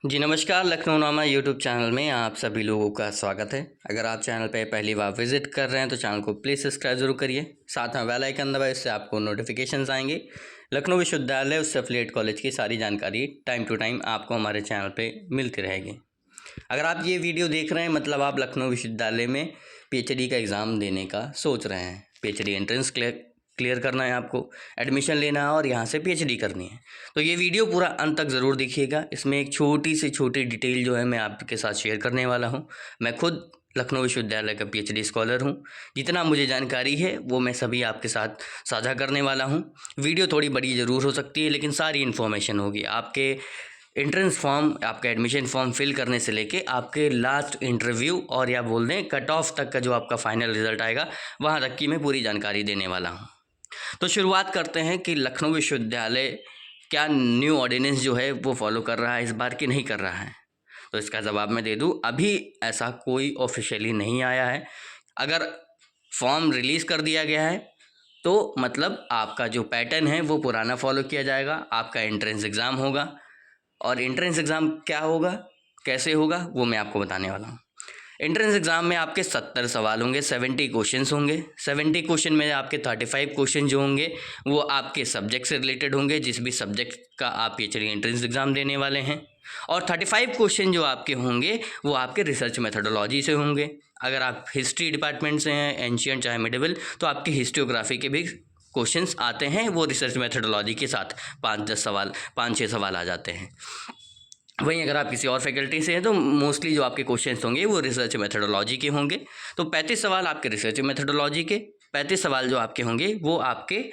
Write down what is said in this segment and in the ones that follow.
जी नमस्कार, लखनऊ नामा YouTube channel में आप सभी लोगों का स्वागत है। अगर आप चैनल पे पहली बार विजिट कर रहे हैं तो चैनल को प्लीज़ सब्सक्राइब जरूर करिए। साथ में बेल आइकन दबाएं, इससे आपको नोटिफिकेशंस आएंगे। लखनऊ विश्वविद्यालय उससे एफिलिएट कॉलेज की सारी जानकारी टाइम टू टाइम आपको हमारे चैनल पे मिलती रहेगी। अगर आप ये वीडियो देख रहे हैं मतलब आप लखनऊ विश्वविद्यालय में पीएचडी का एग्ज़ाम देने का सोच रहे हैं। पीएचडी एंट्रेंस क्लियर करना है, आपको एडमिशन लेना है और यहाँ से पीएचडी करनी है। तो ये वीडियो पूरा अंत तक ज़रूर देखिएगा। इसमें एक छोटी से छोटी डिटेल जो है मैं आपके साथ शेयर करने वाला हूँ। मैं खुद लखनऊ विश्वविद्यालय का पीएचडी स्कॉलर हूँ। जितना मुझे जानकारी है वो मैं सभी आपके साथ साझा करने वाला हूँ। वीडियो थोड़ी बड़ी ज़रूर हो सकती है लेकिन सारी इन्फॉर्मेशन होगी। आपके एंट्रेंस फॉर्म, आपका एडमिशन फॉर्म फिल करने से लेके आपके लास्ट इंटरव्यू और या बोल दें कट ऑफ तक का जो आपका फाइनल रिजल्ट आएगा वहाँ तक की मैं पूरी जानकारी देने वाला हूँ। तो शुरुआत करते हैं कि लखनऊ विश्वविद्यालय क्या न्यू ऑर्डिनेंस जो है वो फॉलो कर रहा है इस बार कि नहीं कर रहा है। तो इसका जवाब मैं दे दूं, अभी ऐसा कोई ऑफिशियली नहीं आया है। अगर फॉर्म रिलीज़ कर दिया गया है तो मतलब आपका जो पैटर्न है वो पुराना फॉलो किया जाएगा। आपका एंट्रेंस एग्ज़ाम होगा और एंट्रेंस एग्ज़ाम क्या होगा, कैसे होगा, वो मैं आपको बताने वाला हूँ। एंट्रेंस एग्ज़ाम में आपके 70 सवाल होंगे, 70 क्वेश्चंस होंगे। 70 क्वेश्चन में आपके 35 क्वेश्चन जो होंगे वो आपके सब्जेक्ट से रिलेटेड होंगे, जिस भी सब्जेक्ट का आप पीएचडी एंट्रेंस एग्ज़ाम देने वाले हैं। और 35 क्वेश्चन जो आपके होंगे वो आपके रिसर्च मेथोडोलॉजी से होंगे। अगर आप हिस्ट्री डिपार्टमेंट से हैं, एंशियंट चाहे मिडिवल, तो आपकी हिस्टोग्राफी के भी क्वेश्चंस आते हैं, वो रिसर्च मेथोडोलॉजी के साथ 5-10 सवाल, 5-6 सवाल आ जाते हैं। वहीं अगर आप किसी और फैकल्टी से हैं तो मोस्टली जो आपके क्वेश्चंस होंगे वो रिसर्च मेथोडोलॉजी के होंगे। तो 35 सवाल आपके रिसर्च मेथोडोलॉजी के, 35 सवाल जो आपके होंगे वो आपके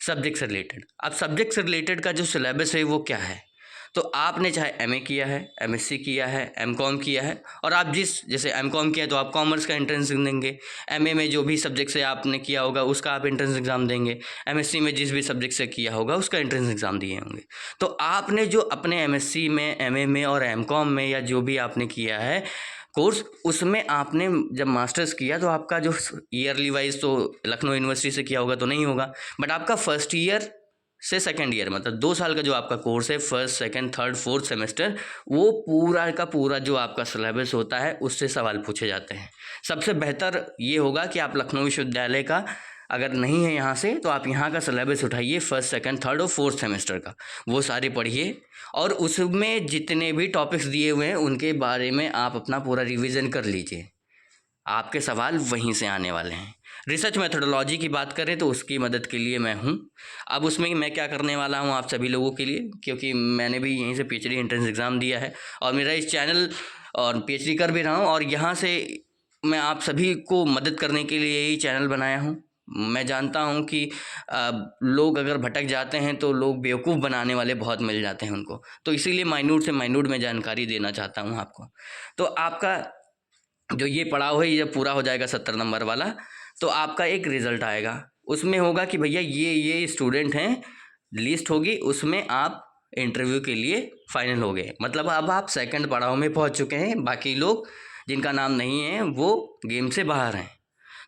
सब्जेक्ट से रिलेटेड। अब सब्जेक्ट से रिलेटेड का जो सिलेबस है वो क्या है, तो आपने चाहे एमए किया है, एमएससी किया है, एमकॉम किया है, और आप जैसे एमकॉम किया है तो आप कॉमर्स का एंट्रेंस देंगे। एमए में जो भी सब्जेक्ट से आपने किया होगा उसका आप एंट्रेंस एग्ज़ाम देंगे। एमएससी में जिस भी सब्जेक्ट से किया होगा उसका एंट्रेंस एग्ज़ाम दिए होंगे। तो आपने जो अपने एमएससी में, एमए में और एमकॉम में या जो भी आपने किया है कोर्स, उसमें आपने जब मास्टर्स किया तो आपका जो ईयरली वाइज तो लखनऊ यूनिवर्सिटी से किया होगा तो नहीं होगा, बट आपका फर्स्ट ईयर से सेकेंड ईयर मतलब 2 साल का जो आपका कोर्स है, first, second, third, fourth semester, वो पूरा का पूरा जो आपका सिलेबस होता है उससे सवाल पूछे जाते हैं। सबसे बेहतर ये होगा कि आप लखनऊ विश्वविद्यालय का अगर नहीं है यहाँ से तो आप यहाँ का सिलेबस उठाइए, फर्स्ट, सेकेंड, थर्ड और फोर्थ सेमेस्टर का, वो सारे पढ़िए और उसमें जितने भी टॉपिक्स दिए हुए हैं उनके बारे में आप अपना पूरा रिवीजन कर लीजिए। आपके सवाल वहीं से आने वाले हैं। रिसर्च मेथोडोलॉजी की बात करें तो उसकी मदद के लिए मैं हूँ। अब उसमें मैं क्या करने वाला हूँ आप सभी लोगों के लिए, क्योंकि मैंने भी यहीं से पीएचडी एंट्रेंस एग्ज़ाम दिया है और मेरा इस चैनल और पीएचडी कर भी रहा हूँ और यहाँ से मैं आप सभी को मदद करने के लिए यही चैनल बनाया हूँ। मैं जानता हूँ कि लोग अगर भटक जाते हैं तो लोग बेवकूफ़ बनाने वाले बहुत मिल जाते हैं उनको, तो इसीलिए माइन्यूट से माइन्यूट में जानकारी देना चाहता हूँ आपको। तो आपका जो ये पड़ाव है ये जब पूरा हो जाएगा 70 नंबर वाला, तो आपका एक रिज़ल्ट आएगा। उसमें होगा कि भैया ये स्टूडेंट हैं, लिस्ट होगी, उसमें आप इंटरव्यू के लिए फाइनल हो गए। मतलब अब आप सेकंड पड़ाव में पहुंच चुके हैं, बाकी लोग जिनका नाम नहीं है वो गेम से बाहर हैं।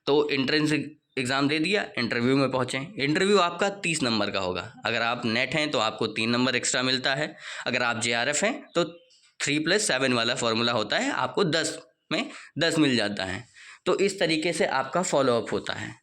तो एंट्रेंस एग्ज़ाम दे दिया, इंटरव्यू में पहुँचे। इंटरव्यू आपका 30 नंबर का होगा। अगर आप नेट हैं तो आपको 3 नंबर एक्स्ट्रा मिलता है। अगर आप जेआरएफ हैं तो 3+7 वाला फॉर्मूला होता है, आपको 10 में 10 मिल जाता है। तो इस तरीके से आपका फॉलोअप होता है,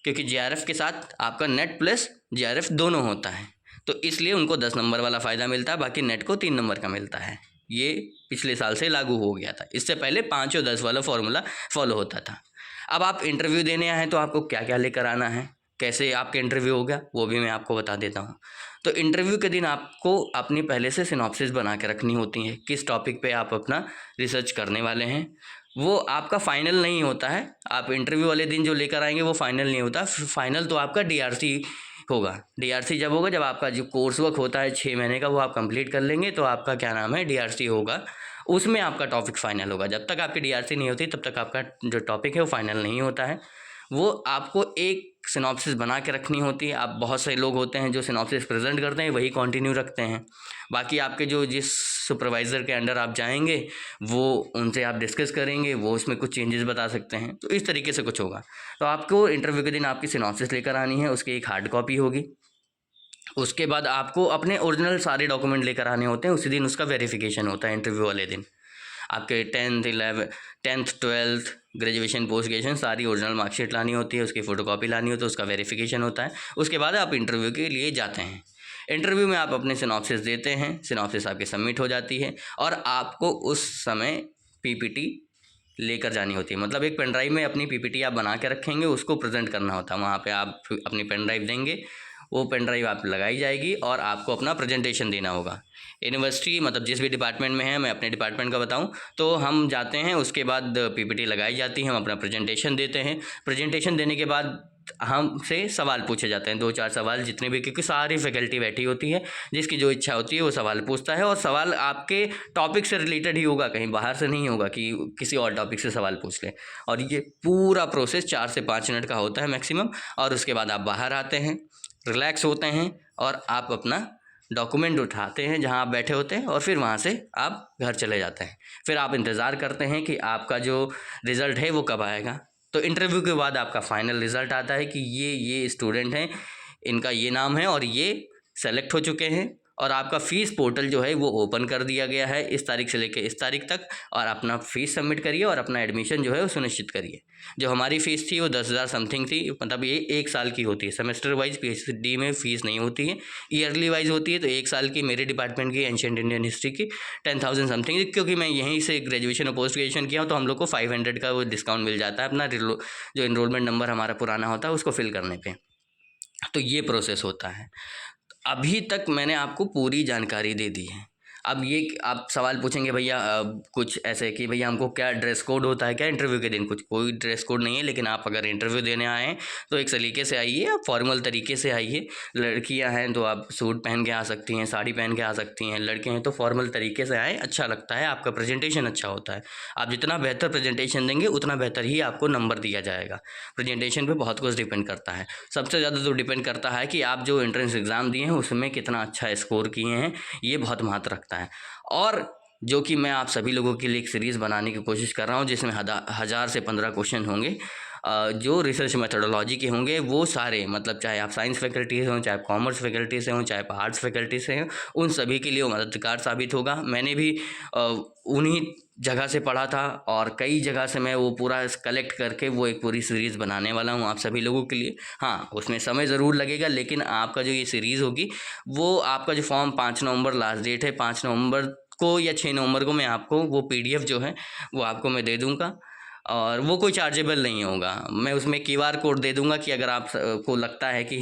क्योंकि जेआरएफ के साथ आपका नेट प्लस जेआरएफ दोनों होता है, तो इसलिए उनको 10 नंबर वाला फ़ायदा मिलता है, बाकी नेट को 3 नंबर का मिलता है। ये पिछले साल से लागू हो गया था, इससे पहले 5 और 10 वाला फॉर्मूला फॉलो होता था। अब आप इंटरव्यू देने आए हैं तो आपको क्या क्या लेकर आना है, कैसे आपका इंटरव्यू होगा वो भी मैं आपको बता देता हूँ। तो इंटरव्यू के दिन आपको अपनी पहले से सिनॉप्सिस बना के रखनी होती है, किस टॉपिक पे आप अपना रिसर्च करने वाले हैं। वो आपका फाइनल नहीं होता है, आप इंटरव्यू वाले दिन जो लेकर आएंगे वो फाइनल नहीं होता। फाइनल तो आपका डीआरसी होगा। डीआरसी जब होगा, जब आपका जो कोर्स वर्क होता है 6 महीने का वो आप कंप्लीट कर लेंगे तो आपका क्या नाम है डीआरसी होगा, उसमें आपका टॉपिक फाइनल होगा। जब तक आपकी डीआरसी नहीं होती तब तक आपका जो टॉपिक है वो फाइनल नहीं होता है। वो आपको एक सिनॉप्सिस बना के रखनी होती है। आप बहुत से लोग होते हैं जो सिनॉप्सिस प्रेजेंट करते हैं वही कंटिन्यू रखते हैं, बाकी आपके जो जिस सुपरवाइज़र के अंडर आप जाएंगे वो उनसे आप डिस्कस करेंगे, वो उसमें कुछ चेंजेस बता सकते हैं। तो इस तरीके से कुछ होगा। तो आपको इंटरव्यू के दिन आपकी सिनॉप्सिस लेकर आनी है, उसकी एक हार्ड कॉपी होगी। उसके बाद आपको अपने ओरिजिनल सारे डॉक्यूमेंट लेकर आने होते हैं। उसी दिन उसका वेरिफिकेशन होता है, इंटरव्यू वाले दिन। आपके 10th 12th graduation post graduation सारी ओरिजिनल मार्कशीट लानी होती है, उसकी फ़ोटोकॉपी लानी होती है, उसका वेरिफिकेशन होता है। उसके बाद आप इंटरव्यू के लिए जाते हैं। इंटरव्यू में आप अपने सिनॉप्सिस देते हैं, सिनॉप्सिस आपकी सबमिट हो जाती है और आपको उस समय पीपीटी लेकर जानी होती है। मतलब एक पेन ड्राइव में अपनी पीपीटी आप बना के रखेंगे, उसको प्रेजेंट करना होता है। वहाँ पे आप अपनी पेन ड्राइव देंगे, वो पेन ड्राइव आप लगाई जाएगी और आपको अपना प्रेजेंटेशन देना होगा। यूनिवर्सिटी मतलब जिस भी डिपार्टमेंट में है, मैं अपने डिपार्टमेंट का बताऊं तो हम जाते हैं, उसके बाद पीपीटी लगाई जाती है, हम अपना प्रेजेंटेशन देते हैं। प्रेजेंटेशन देने के बाद हमसे सवाल पूछे जाते हैं, 2-4 सवाल जितने भी, क्योंकि सारी फैकल्टी बैठी होती है, जिसकी जो इच्छा होती है वो सवाल पूछता है। और सवाल आपके टॉपिक से रिलेटेड ही होगा, कहीं बाहर से नहीं होगा कि किसी और टॉपिक से सवाल पूछ लें। और ये पूरा प्रोसेस 4 से 5 मिनट का होता है मैक्सिमम। और उसके बाद आप बाहर आते हैं, रिलैक्स होते हैं और आप अपना डॉक्यूमेंट उठाते हैं जहां आप बैठे होते हैं और फिर वहां से आप घर चले जाते हैं। फिर आप इंतज़ार करते हैं कि आपका जो रिज़ल्ट है वो कब आएगा। तो इंटरव्यू के बाद आपका फाइनल रिज़ल्ट आता है कि ये स्टूडेंट हैं, इनका ये नाम है और ये सेलेक्ट हो चुके हैं। और आपका फ़ीस पोर्टल जो है वो ओपन कर दिया गया है इस तारीख से लेकर इस तारीख तक। और अपना फ़ीस सबमिट करिए और अपना एडमिशन जो है वो सुनिश्चित करिए। जो हमारी फ़ीस थी वो 10,000 समथिंग थी। मतलब ये 1 साल की होती है, सेमेस्टर वाइज पीएचडी में फ़ीस नहीं होती है, ईयरली वाइज होती है। तो 1 साल की मेरे डिपार्टमेंट की एंशिएंट इंडियन हिस्ट्री की 10,000 समथिंग, क्योंकि मैं यहीं से ग्रेजुएशन और पोस्ट ग्रेजुएशन किया हूँ तो हम लोग को 500 का वो डिस्काउंट मिल जाता है अपना जो इनरोलमेंट नंबर हमारा पुराना होता है उसको फिल करने पर। तो ये प्रोसेस होता है। अभी तक मैंने आपको पूरी जानकारी दे दी है। अब ये आप सवाल पूछेंगे भैया कुछ ऐसे कि भैया हमको क्या ड्रेस कोड होता है क्या इंटरव्यू के दिन? कुछ कोई ड्रेस कोड नहीं है, लेकिन आप अगर इंटरव्यू देने आए हैं तो एक सलीके से आइए, आप फॉर्मल तरीके से आइए। लड़कियां हैं तो आप सूट पहन के आ सकती हैं, साड़ी पहन के आ सकती हैं। लड़के हैं तो फॉर्मल तरीके से आएँ, अच्छा लगता है, आपका प्रेजेंटेशन अच्छा होता है। आप जितना बेहतर प्रेजेंटेशन देंगे उतना बेहतर ही आपको नंबर दिया जाएगा। प्रेजेंटेशन पर बहुत कुछ डिपेंड करता है। सबसे ज़्यादा तो डिपेंड करता है कि आप जो एंट्रेंस एग्ज़ाम दिए हैं उसमें कितना अच्छा स्कोर किए हैं, ये बहुत महत्व रखता है। और जो कि मैं आप सभी लोगों के लिए एक सीरीज़ बनाने की कोशिश कर रहा हूँ जिसमें 1000 से 15 क्वेश्चन होंगे जो रिसर्च मेथोडोलॉजी के होंगे। वो सारे मतलब चाहे आप साइंस फैकल्टी से हों, चाहे कॉमर्स फैकल्टी से हों, चाहे आप आर्ट्स फैकल्टी से हों, उन सभी के लिए वो मददगार साबित होगा। मैंने भी उन्हीं जगह से पढ़ा था और कई जगह से मैं वो पूरा कलेक्ट करके वो एक पूरी सीरीज़ बनाने वाला हूँ आप सभी लोगों के लिए। हाँ, उसमें समय ज़रूर लगेगा, लेकिन आपका जो ये सीरीज़ होगी वो आपका जो फॉर्म 5 नवंबर लास्ट डेट है, 5 नवंबर को या 6 नवंबर को मैं आपको वो पीडीएफ जो है वो आपको मैं दे दूँगा। और वो कोई चार्जेबल नहीं होगा। मैं उसमें क्यूआर कोड दे दूँगा कि अगर आप को लगता है कि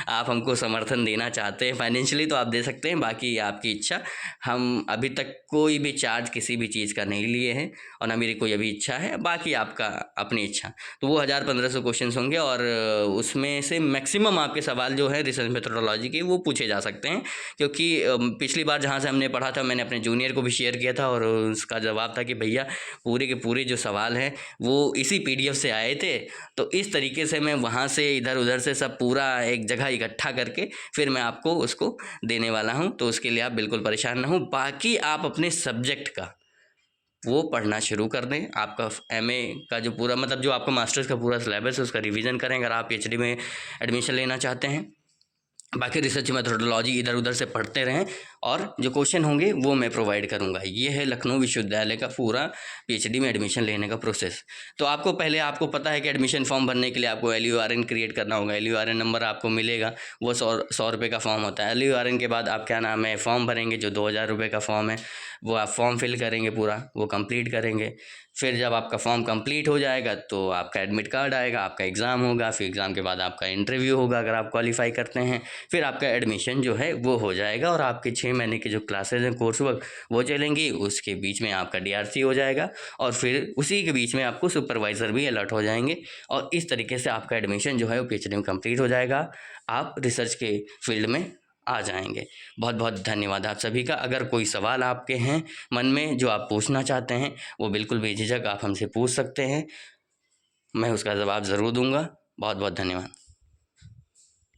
आप हमको समर्थन देना चाहते हैं फाइनेंशियली तो आप दे सकते हैं, बाकी आपकी इच्छा। हम अभी तक कोई भी चार्ज किसी भी चीज़ का नहीं लिए हैं और ना मेरी कोई अभी इच्छा है, बाकी आपका अपनी इच्छा। तो वो 1000-1500 क्वेश्चंस होंगे और उसमें से मैक्सिमम आपके सवाल जो है रिसर्च मेथोडोलॉजी के वो पूछे जा सकते हैं। क्योंकि पिछली बार जहाँ से हमने पढ़ा था मैंने अपने जूनियर को भी शेयर किया था और उसका जवाब था कि भैया पूरे के पूरे जो सवाल हैं वो इसी पीडीएफ से आए थे। तो इस तरीके से मैं वहाँ से इधर उधर से सब पूरा एक जगह इकट्ठा करके फिर मैं आपको उसको देने वाला हूँ। तो उसके लिए आप बिल्कुल परेशान ना हो। बाकी आप अपने सब्जेक्ट का वो पढ़ना शुरू कर दें। आपका एमए का जो पूरा मतलब जो आपका मास्टर्स का पूरा सिलेबस है उसका रिवीजन करें अगर आप पीएचडी में एडमिशन लेना चाहते हैं। बाकी रिसर्च मेथोडोलॉजी इधर उधर से पढ़ते रहें और जो क्वेश्चन होंगे वो मैं प्रोवाइड करूंगा। ये है लखनऊ विश्वविद्यालय का पूरा पीएचडी में एडमिशन लेने का प्रोसेस। तो आपको पता है कि एडमिशन फॉर्म भरने के लिए आपको LURN क्रिएट करना होगा। LURN नंबर आपको मिलेगा, वो 100 रुपये का फॉर्म होता है। LURN के बाद आप क्या नाम है फॉर्म भरेंगे जो 2000 रुपये का फॉर्म है, वो आप फॉर्म फिल करेंगे, पूरा वो कंप्लीट करेंगे। फिर जब आपका फॉर्म कंप्लीट हो जाएगा तो आपका एडमिट कार्ड आएगा, आपका एग्ज़ाम होगा, फिर एग्ज़ाम के बाद आपका इंटरव्यू होगा अगर आप क्वालिफाई करते हैं। फिर आपका एडमिशन जो है वो हो जाएगा और आपके 6 महीने के जो क्लासेज हैं कोर्स वर्क वो चलेंगी। उसके बीच में आपका DRC हो जाएगा और फिर उसी के बीच में आपको सुपरवाइज़र भी अलर्ट हो जाएंगे और इस तरीके से आपका एडमिशन जो है वो पीएचडी में कंप्लीट हो जाएगा। आप रिसर्च के फील्ड में आ जाएंगे। बहुत बहुत धन्यवाद आप सभी का। अगर कोई सवाल आपके हैं मन में जो आप पूछना चाहते हैं वो बिल्कुल बेझिझक आप हमसे पूछ सकते हैं, मैं उसका जवाब ज़रूर दूंगा। बहुत बहुत धन्यवाद।